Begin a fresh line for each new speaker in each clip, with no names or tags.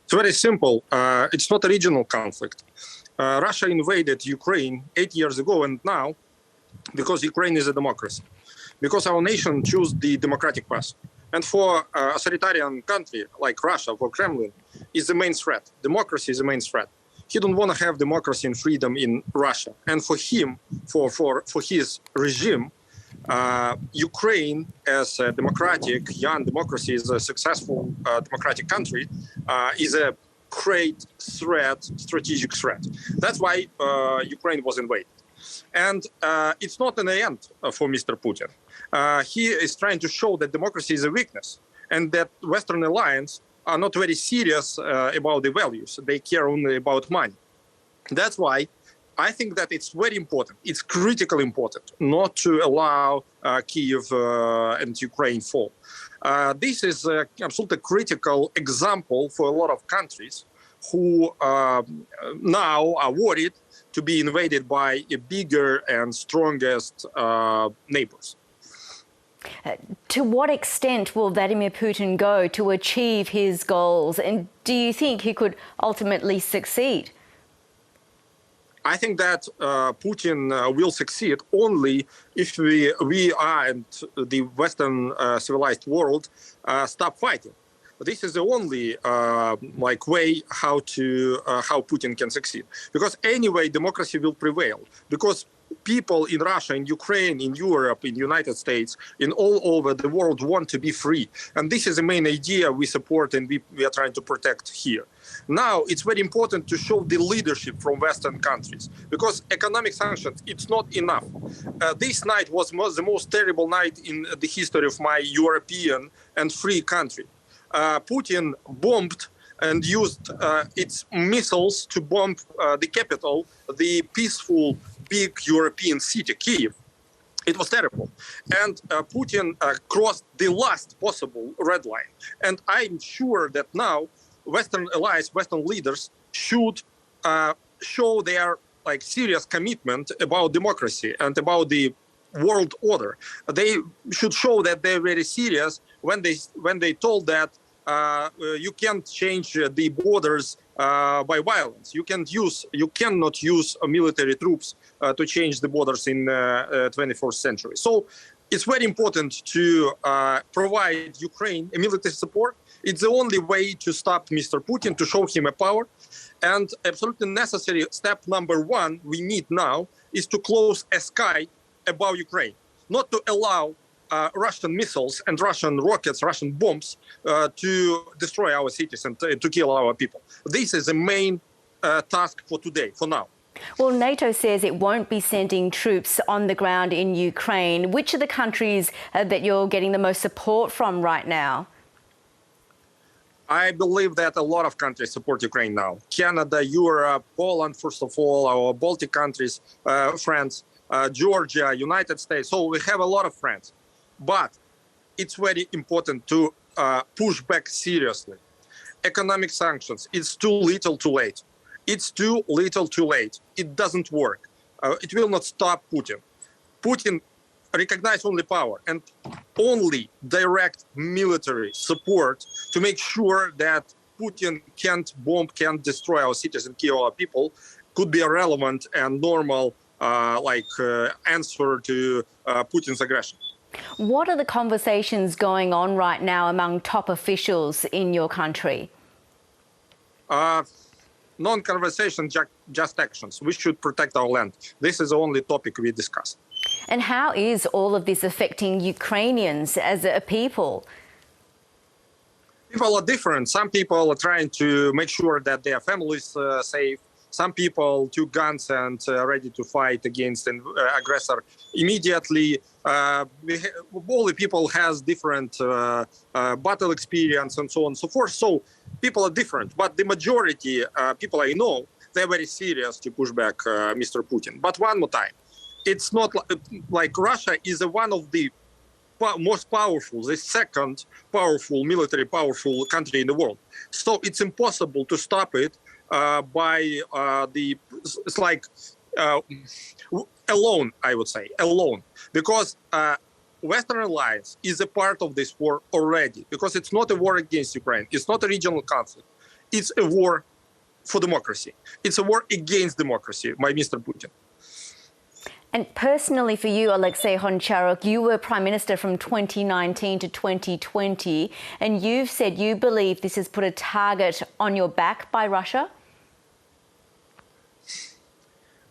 It's very simple. It's not a regional conflict. Russia invaded Ukraine 8 years ago, and now, because Ukraine is a democracy, because our nation chose the democratic path. And for authoritarian country like Russia, for Kremlin, is the main threat. Democracy is the main threat. He don't want to have democracy and freedom in Russia. And for him, for his regime, Ukraine, as a democratic, young democracy, is a successful democratic country, is a great threat, strategic threat. That's why Ukraine was invaded. And it's not an end for Mr. Putin. He is trying to show that democracy is a weakness and that Western alliance are not very serious about the values. They care only about money. That's why I think that it's very important. It's critically important not to allow Kyiv and Ukraine fall. This is an absolutely critical example for a lot of countries who now are worried to be invaded by a bigger and strongest neighbors.
To what extent will Vladimir Putin go to achieve his goals? And do you think he could ultimately succeed?
I think that Putin will succeed only if we are and the Western civilized world stop fighting. This is the only way how Putin can succeed. Because anyway, democracy will prevail. Because people in Russia, in Ukraine, in Europe, in the United States, in all over the world want to be free. And this is the main idea we support and we are trying to protect here. Now, it's very important to show the leadership from Western countries, because economic sanctions, it's not enough. This night was the most terrible night in the history of my European and free country. Putin bombed and used its missiles to bomb the capital, the peaceful, big European city, Kyiv. It was terrible. And Putin crossed the last possible red line. And I'm sure that now Western allies, Western leaders should show their serious commitment about democracy and about the world order. They should show that they're very serious when they told that you can't change the borders by violence. You cannot use military troops to change the borders in 21st century. So it's very important to provide Ukraine a military support. It's the only way to stop Mr. Putin, to show him a power. And absolutely necessary step number one we need now is to close a sky above Ukraine, not to allow Russian missiles and Russian rockets, Russian bombs to destroy our cities and to kill our people. This is the main task for today, for now.
Well, NATO says it won't be sending troops on the ground in Ukraine. Which are the countries that you're getting the most support from right now?
I believe that a lot of countries support Ukraine now. Canada, Europe, Poland, first of all, our Baltic countries, France, Georgia, United States. So we have a lot of friends. But it's very important to push back seriously. Economic sanctions, it's too little too late. It's too little too late. It doesn't work. It will not stop Putin. Putin recognizes only power and only direct military support to make sure that Putin can't bomb, can't destroy our cities and kill our people could be a relevant and normal answer to Putin's aggression.
What are the conversations going on right now among top officials in your country?
Non-conversation, just actions. We should protect our land. This is the only topic we discuss.
And how is all of this affecting Ukrainians as a people?
People are different. Some people are trying to make sure that their families are safe. Some people took guns and ready to fight against an aggressor immediately. All the people has different battle experience and so on and so forth. So people are different. But the majority people I know, they're very serious to push back Mr. Putin. But one more time, it's not like Russia is one of the most powerful, the second powerful, military powerful country in the world. So it's impossible to stop it alone, I would say, alone. Because Western alliance is a part of this war already. Because it's not a war against Ukraine. It's not a regional conflict. it's a war for democracy. It's a war against democracy by Mr. Putin.
And personally for you, Oleksey Honcharuk, you were Prime Minister from 2019 to 2020, and you've said you believe this has put a target on your back by Russia?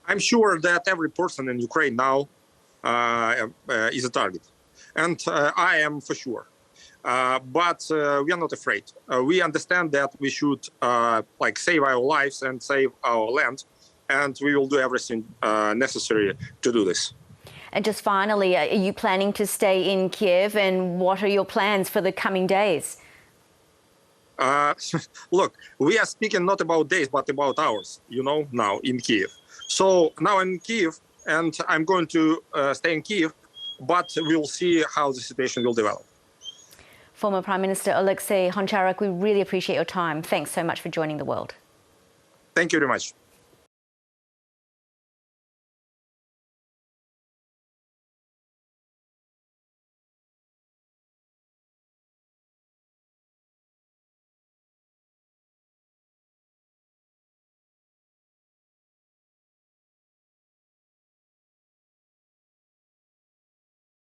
I'm sure that every person in Ukraine now is a target. And I am for sure. But we are not afraid. We understand that we should save our lives and save our land. And we will do everything necessary to do this.
And just finally, are you planning to stay in Kiev, and what are your plans for the coming days?
Look, we are speaking not about days, but about hours, now in Kiev. So now I'm in Kiev, and I'm going to stay in Kiev, but we will see how the situation will develop.
Former Prime Minister Oleksey Honcharuk, we really appreciate your time. Thanks so much for joining The World.
Thank you very much.